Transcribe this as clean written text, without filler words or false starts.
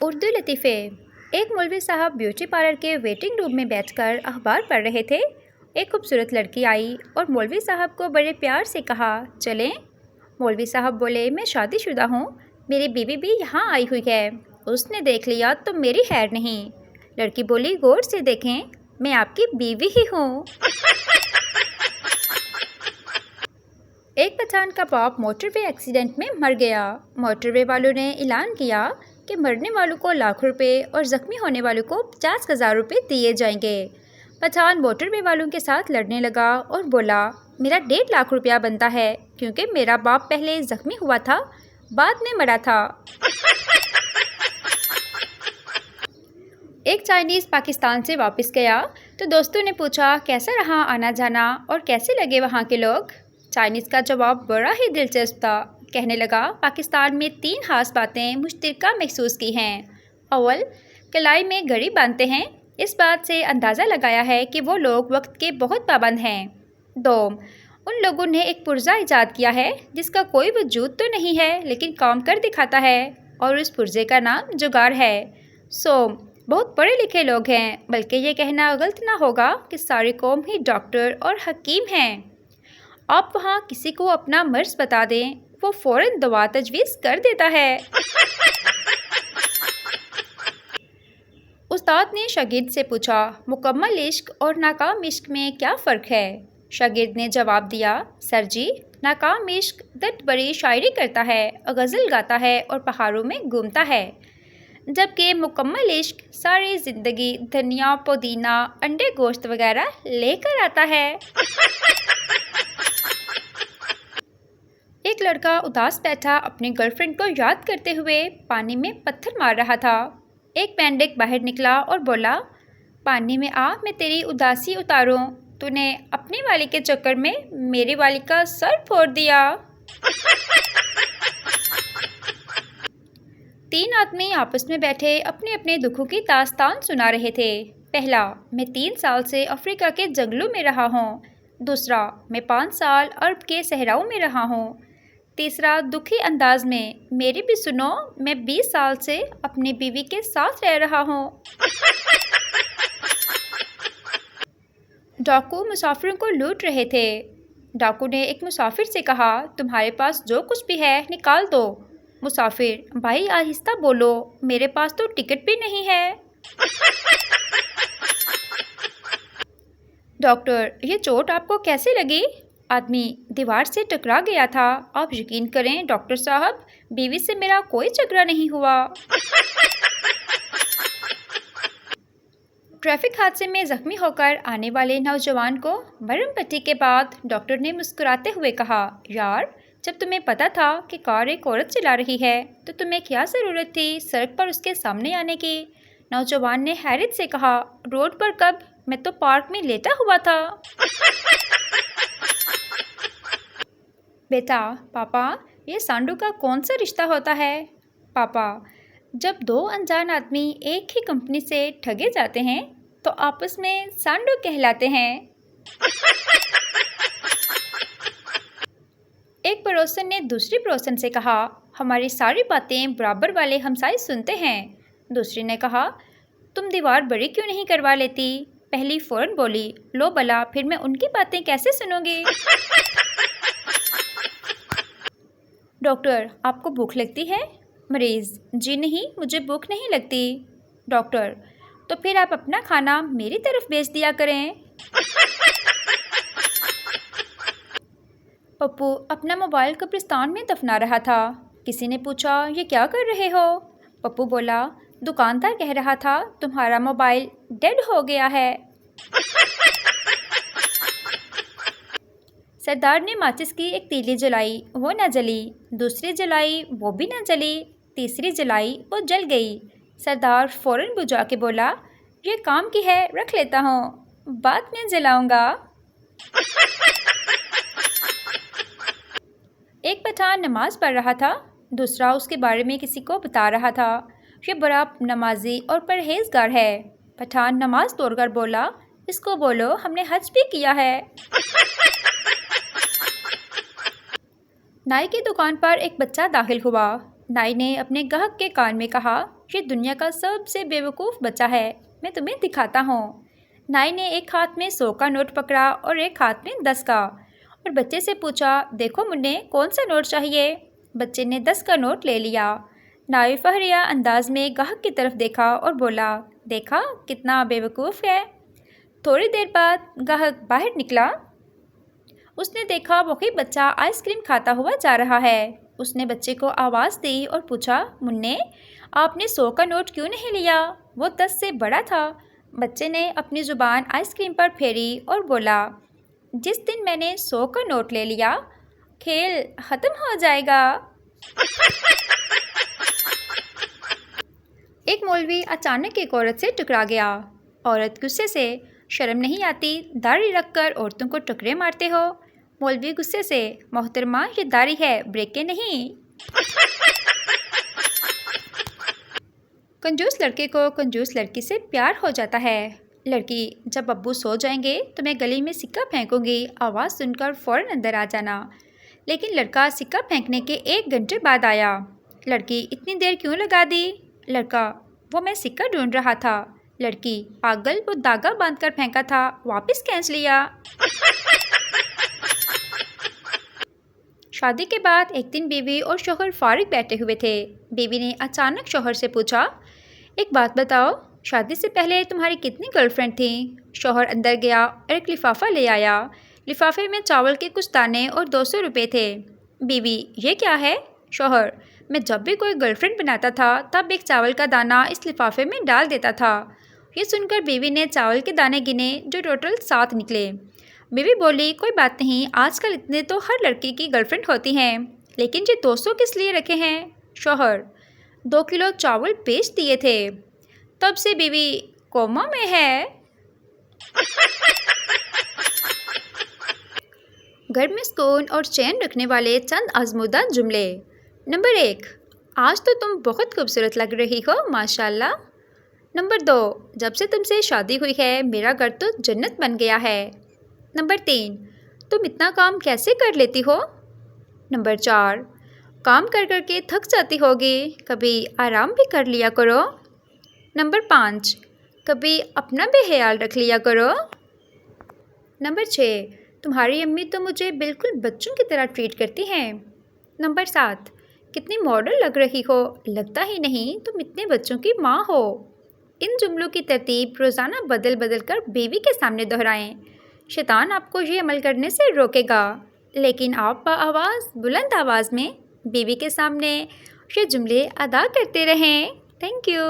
उर्दू लतीफ़े। एक मौलवी साहब ब्यूटी पार्लर के वेटिंग रूम में बैठकर अखबार पढ़ रहे थे। एक खूबसूरत लड़की आई और मौलवी साहब को बड़े प्यार से कहा, चलें। मौलवी साहब बोले, मैं शादीशुदा हूँ, मेरी बीवी भी यहाँ आई हुई है। उसने देख लिया तो मेरी खैर नहीं। लड़की बोली, गौर से देखें, मैं आपकी बीवी ही हूँ। एक पठान का बाप मोटरवे एक्सीडेंट में मर गया। मोटरवे वालों ने ऐलान किया कि मरने वालों को लाख रुपए और ज़ख्मी होने वालों को 50,000 रुपये दिए जाएंगे। पठान मोटरवे वालों के साथ लड़ने लगा और बोला, मेरा 1.5 लाख रुपया बनता है क्योंकि मेरा बाप पहले ज़ख्मी हुआ था, बाद में मरा था। एक चाइनीज़ पाकिस्तान से वापस गया तो दोस्तों ने पूछा, कैसा रहा आना जाना और कैसे लगे वहाँ के लोग। चाइनीज़ का जवाब बड़ा ही दिलचस्प था। कहने लगा, पाकिस्तान में 3 खास बातें मुश्तरका महसूस की हैं। अव्वल, कलाई में घड़ी बांधते हैं, इस बात से अंदाज़ा लगाया है कि वो लोग वक्त के बहुत पाबंद हैं। 2, उन लोगों ने एक पुर्जा ईजाद किया है जिसका कोई वजूद तो नहीं है लेकिन काम कर दिखाता है और उस पुर्जे का नाम जुगाड़ है। सो बहुत पढ़े लिखे लोग हैं, बल्कि ये कहना गलत ना होगा कि सारी कौम ही डॉक्टर और हकीम हैं। आप वहाँ किसी को अपना मर्ज़ बता दें, वो फ़ौरन दवा तजवीज़ कर देता है। उस्ताद ने शागिर्द से पूछा, मुकम्मल इश्क और नाकाम इश्क में क्या फ़र्क है। शागिर्द ने जवाब दिया, सर जी, नाकाम इश्क दर्द बड़ी शायरी करता है, गज़ल गाता है और पहाड़ों में घूमता है, जबकि मुकम्मल इश्क सारी ज़िंदगी धनिया, पुदीना, अंडे, गोश्त वगैरह लेकर आता है। एक लड़का उदास बैठा अपनी गर्लफ्रेंड को याद करते हुए पानी में पत्थर मार रहा था। एक मेंढक बाहर निकला और बोला, पानी में आ, मैं तेरी उदासी उतारूं। तूने अपनी वाली के चक्कर में मेरी वाली का सर फोड़ दिया। 3 आदमी आपस में बैठे अपने अपने दुखों की दास्तान सुना रहे थे। पहला, मैं 3 साल से अफ्रीका के जंगलों में रहा हूँ। दूसरा, मैं 5 साल अरब के सहराओं में रहा हूँ। तीसरा, दुखी अंदाज में, मेरी भी सुनो, मैं 20 साल से अपनी बीवी के साथ रह रहा हूँ। डाकू मुसाफिरों को लूट रहे थे। डाकू ने एक मुसाफिर से कहा, तुम्हारे पास जो कुछ भी है निकाल दो। मुसाफिर, भाई आहिस्ता बोलो, मेरे पास तो टिकट भी नहीं है। डॉक्टर, ये चोट आपको कैसे लगी। आदमी, दीवार से टकरा गया था। आप यकीन करें डॉक्टर साहब, बीवी से मेरा कोई झगड़ा नहीं हुआ। ट्रैफिक हादसे में जख्मी होकर आने वाले नौजवान को मरहम पट्टी के बाद डॉक्टर ने मुस्कुराते हुए कहा, यार, जब तुम्हें पता था कि कार एक औरत चला रही है तो तुम्हें क्या ज़रूरत थी सड़क पर उसके सामने आने की। नौजवान ने हैरत से कहा, रोड पर कब, मैं तो पार्क में लेटा हुआ था। बेटा, पापा, ये सांडू का कौन सा रिश्ता होता है। पापा, जब 2 अनजान आदमी एक ही कंपनी से ठगे जाते हैं तो आपस में सांडू कहलाते हैं। एक पड़ोसन ने दूसरी पड़ोसन से कहा, हमारी सारी बातें बराबर वाले हमसाए सुनते हैं। दूसरी ने कहा, तुम दीवार बड़ी क्यों नहीं करवा लेती। पहली फ़ौरन बोली, लो भला, फिर मैं उनकी बातें कैसे सुनूंगी। डॉक्टर, आपको भूख लगती है। मरीज़, जी नहीं, मुझे भूख नहीं लगती। डॉक्टर, तो फिर आप अपना खाना मेरी तरफ भेज दिया करें। पप्पू अपना मोबाइल कब्रिस्तान में दफना रहा था। किसी ने पूछा, ये क्या कर रहे हो। पप्पू बोला, दुकानदार कह रहा था तुम्हारा मोबाइल डेड हो गया है। सरदार ने माचिस की एक तीली जलाई, वो न जली। दूसरी जलाई, वो भी न जली। तीसरी जलाई, वो जल गई। सरदार फ़ौरन बुझा के बोला, ये काम की है, रख लेता हूँ, बाद में जलाऊंगा। एक पठान नमाज पढ़ रहा था, दूसरा उसके बारे में किसी को बता रहा था, ये बड़ा नमाजी और परहेजगार है। पठान नमाज तोड़कर बोला, इसको बोलो हमने हज भी किया है। नाई की दुकान पर एक बच्चा दाखिल हुआ। नाई ने अपने ग्राहक के कान में कहा, ये दुनिया का सबसे बेवकूफ़ बच्चा है, मैं तुम्हें दिखाता हूँ। नाई ने एक हाथ में 100 का नोट पकड़ा और एक हाथ में 10 का, और बच्चे से पूछा, देखो मुन्ने, कौन सा नोट चाहिए? बच्चे ने 10 का नोट ले लिया। नाई फहरिया अंदाज में ग्राहक की तरफ देखा और बोला, देखा कितना बेवकूफ़ है। थोड़ी देर बाद ग्राहक बाहर निकला। उसने देखा वही बच्चा आइसक्रीम खाता हुआ जा रहा है। उसने बच्चे को आवाज़ दी और पूछा, मुन्ने, आपने 100 का नोट क्यों नहीं लिया? वो 10 से बड़ा था। बच्चे ने अपनी ज़ुबान आइसक्रीम पर फेरी और बोला, जिस दिन मैंने 100 का नोट ले लिया, खेल ख़त्म हो जाएगा। एक मौलवी अचानक एक औरत से टकरा गया। औरत गुस्से से, शर्म नहीं आती, दाढ़ी रखकर औरतों को टकरे मारते हो? मौलवी गुस्से से, मोहतरमा ये दाढ़ी है, ब्रेकें नहीं। कंजूस लड़के को कंजूस लड़की से प्यार हो जाता है। लड़की, जब अब्बू सो जाएंगे तो मैं गली में सिक्का फेंकूंगी, आवाज़ सुनकर फ़ौरन अंदर आ जाना। लेकिन लड़का सिक्का फेंकने के 1 घंटे बाद आया। लड़की, इतनी देर क्यों लगा दी? लड़का, वो मैं सिक्का ढूंढ रहा था। लड़की, पागल, वो धागा बांधकर फेंका था, वापस खींच लिया। शादी के बाद एक दिन बीवी और शौहर फारिग बैठे हुए थे। बीवी ने अचानक शौहर से पूछा, एक बात बताओ, शादी से पहले तुम्हारी कितनी गर्लफ्रेंड थी? शौहर अंदर गया और एक लिफाफा ले आया। लिफाफे में चावल के कुछ दाने और 200 रुपये थे। बीवी, ये क्या है? शौहर, मैं जब भी कोई गर्लफ्रेंड बनाता था तब एक चावल का दाना इस लिफाफे में डाल देता था। ये सुनकर बीवी ने चावल के दाने गिने, जो टोटल 7 निकले। बीवी बोली, कोई बात नहीं, आजकल इतने तो हर लड़की की गर्लफ्रेंड होती हैं, लेकिन ये 200 किस लिए रखे हैं? शौहर, 2 किलो चावल बेच दिए थे। तब से बीवी कोमा में है। घर में सुकून और चैन रखने वाले चंद आजमूदा जुमले। नंबर 1, आज तो तुम बहुत खूबसूरत लग रही हो, माशाल्लाह। नंबर 2, जब से तुमसे शादी हुई है मेरा घर तो जन्नत बन गया है। नंबर 3, तुम इतना काम कैसे कर लेती हो? नंबर 4, काम कर कर के थक जाती होगी, कभी आराम भी कर लिया करो। नंबर 5, कभी अपना भी ख्याल रख लिया करो। नंबर 6, तुम्हारी अम्मी तो मुझे बिल्कुल बच्चों की तरह ट्रीट करती हैं। नंबर 7, कितनी मॉडर्न लग रही हो, लगता ही नहीं तुम इतने बच्चों की माँ हो। इन जुमलों की तरतीब रोज़ाना बदल बदल कर बीवी के सामने दोहराएं। शैतान आपको ये अमल करने से रोकेगा, लेकिन आप बाआवाज़ बुलंद आवाज़ में बीवी के सामने ये जुमले अदा करते रहें। Thank you.